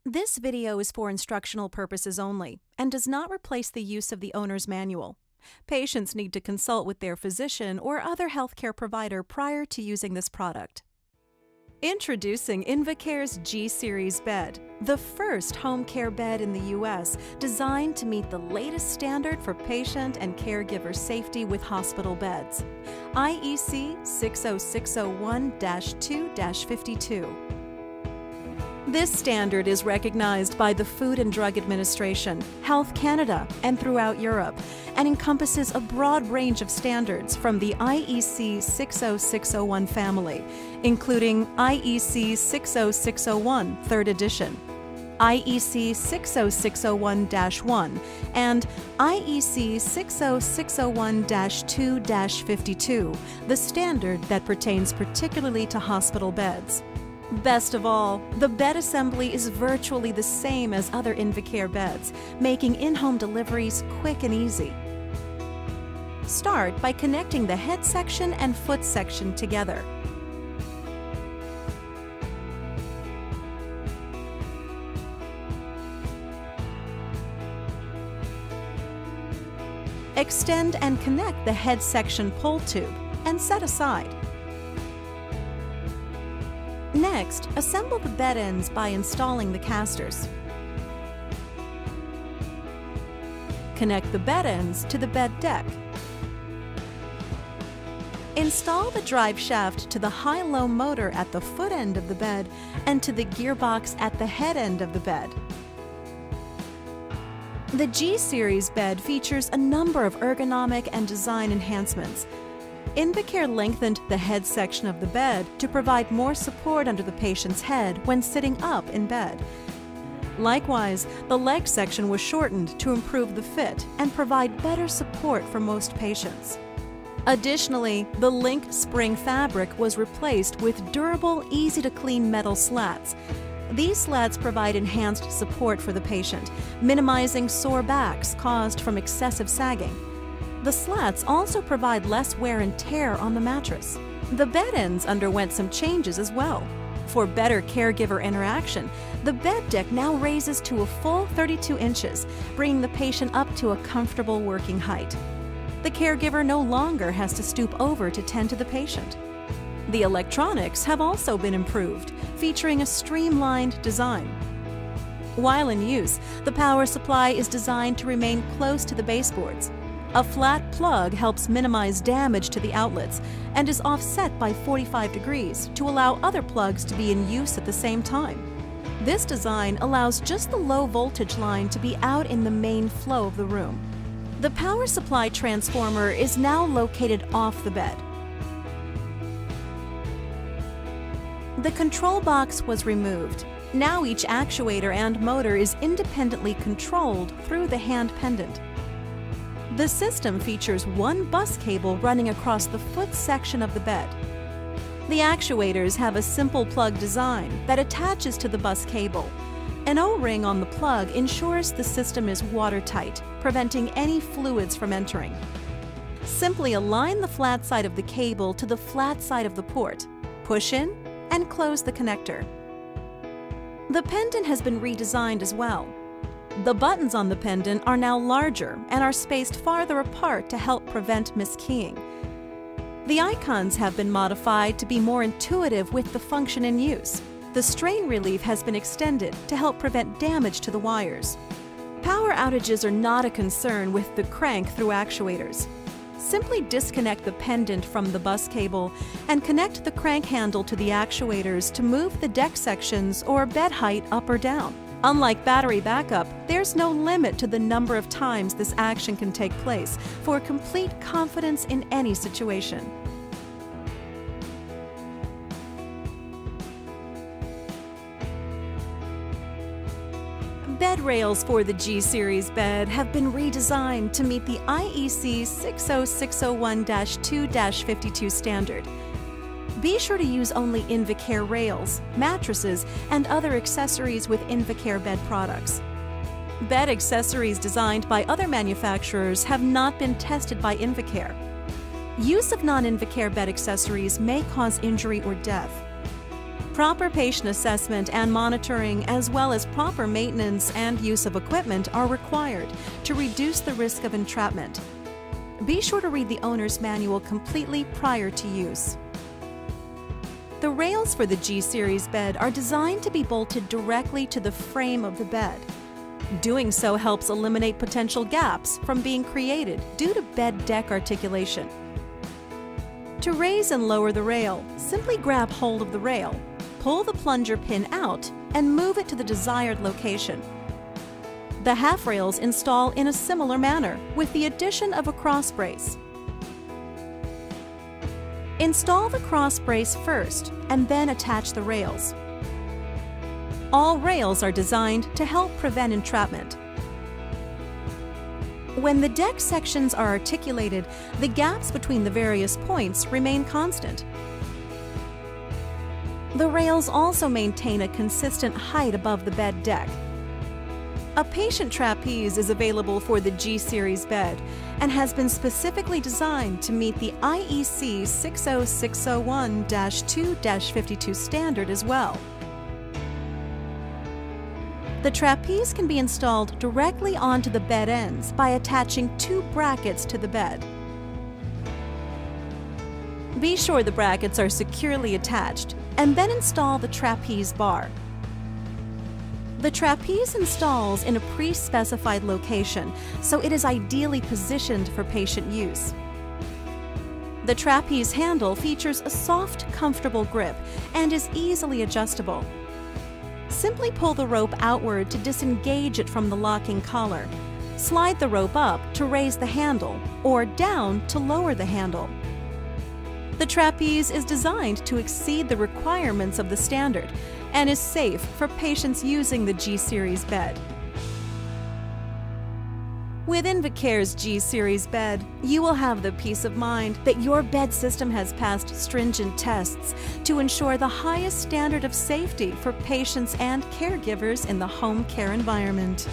This video is for instructional purposes only and does not replace the use of the owner's manual. Patients need to consult with their physician or other healthcare provider prior to using this product. Introducing Invacare's G-Series bed, the first home care bed in the U.S. designed to meet the latest standard for patient and caregiver safety with hospital beds, IEC 60601-2-52. This standard is recognized by the Food and Drug Administration, Health Canada, and throughout Europe, and encompasses a broad range of standards from the IEC 60601 family, including IEC 60601 3rd edition, IEC 60601-1, and IEC 60601-2-52, the standard that pertains particularly to hospital beds. Best of all, the bed assembly is virtually the same as other Invacare beds, making in-home deliveries quick and easy. Start by connecting the head section and foot section together. Extend and connect the head section pull tube and set aside. Next, assemble the bed ends by installing the casters. Connect the bed ends to the bed deck. Install the drive shaft to the high-low motor at the foot end of the bed and to the gearbox at the head end of the bed. The G-Series bed features a number of ergonomic and design enhancements. Invacare lengthened the head section of the bed to provide more support under the patient's head when sitting up in bed. Likewise, the leg section was shortened to improve the fit and provide better support for most patients. Additionally, the link spring fabric was replaced with durable, easy-to-clean metal slats. These slats provide enhanced support for the patient, minimizing sore backs caused from excessive sagging. The slats also provide less wear and tear on the mattress. The bed ends underwent some changes as well. For better caregiver interaction, the bed deck now raises to a full 32 inches, bringing the patient up to a comfortable working height. The caregiver no longer has to stoop over to tend to the patient. The electronics have also been improved, featuring a streamlined design. While in use, the power supply is designed to remain close to the baseboards. A flat plug helps minimize damage to the outlets and is offset by 45 degrees to allow other plugs to be in use at the same time. This design allows just the low voltage line to be out in the main flow of the room. The power supply transformer is now located off the bed. The control box was removed. Now each actuator and motor is independently controlled through the hand pendant. The system features one bus cable running across the foot section of the bed. The actuators have a simple plug design that attaches to the bus cable. An O-ring on the plug ensures the system is watertight, preventing any fluids from entering. Simply align the flat side of the cable to the flat side of the port, push in, and close the connector. The pendant has been redesigned as well. The buttons on the pendant are now larger and are spaced farther apart to help prevent miskeying. The icons have been modified to be more intuitive with the function in use. The strain relief has been extended to help prevent damage to the wires. Power outages are not a concern with the crank-through actuators. Simply disconnect the pendant from the bus cable and connect the crank handle to the actuators to move the deck sections or bed height up or down. Unlike battery backup, there's no limit to the number of times this action can take place for complete confidence in any situation. Bed rails for the G-Series bed have been redesigned to meet the IEC 60601-2-52 standard. Be sure to use only Invacare rails, mattresses, and other accessories with Invacare bed products. Bed accessories designed by other manufacturers have not been tested by Invacare. Use of non-Invacare bed accessories may cause injury or death. Proper patient assessment and monitoring, as well as proper maintenance and use of equipment, are required to reduce the risk of entrapment. Be sure to read the owner's manual completely prior to use. The rails for the G-Series bed are designed to be bolted directly to the frame of the bed. Doing so helps eliminate potential gaps from being created due to bed deck articulation. To raise and lower the rail, simply grab hold of the rail, pull the plunger pin out, and move it to the desired location. The half rails install in a similar manner, with the addition of a cross brace. Install the cross brace first, and then attach the rails. All rails are designed to help prevent entrapment. When the deck sections are articulated, the gaps between the various points remain constant. The rails also maintain a consistent height above the bed deck. A patient trapeze is available for the G-Series bed and has been specifically designed to meet the IEC 60601-2-52 standard as well. The trapeze can be installed directly onto the bed ends by attaching 2 brackets to the bed. Be sure the brackets are securely attached, and then install the trapeze bar. The trapeze installs in a pre-specified location, so it is ideally positioned for patient use. The trapeze handle features a soft, comfortable grip and is easily adjustable. Simply pull the rope outward to disengage it from the locking collar. Slide the rope up to raise the handle, or down to lower the handle. The trapeze is designed to exceed the requirements of the standard and is safe for patients using the G-Series bed. With Invacare's G-Series bed, you will have the peace of mind that your bed system has passed stringent tests to ensure the highest standard of safety for patients and caregivers in the home care environment.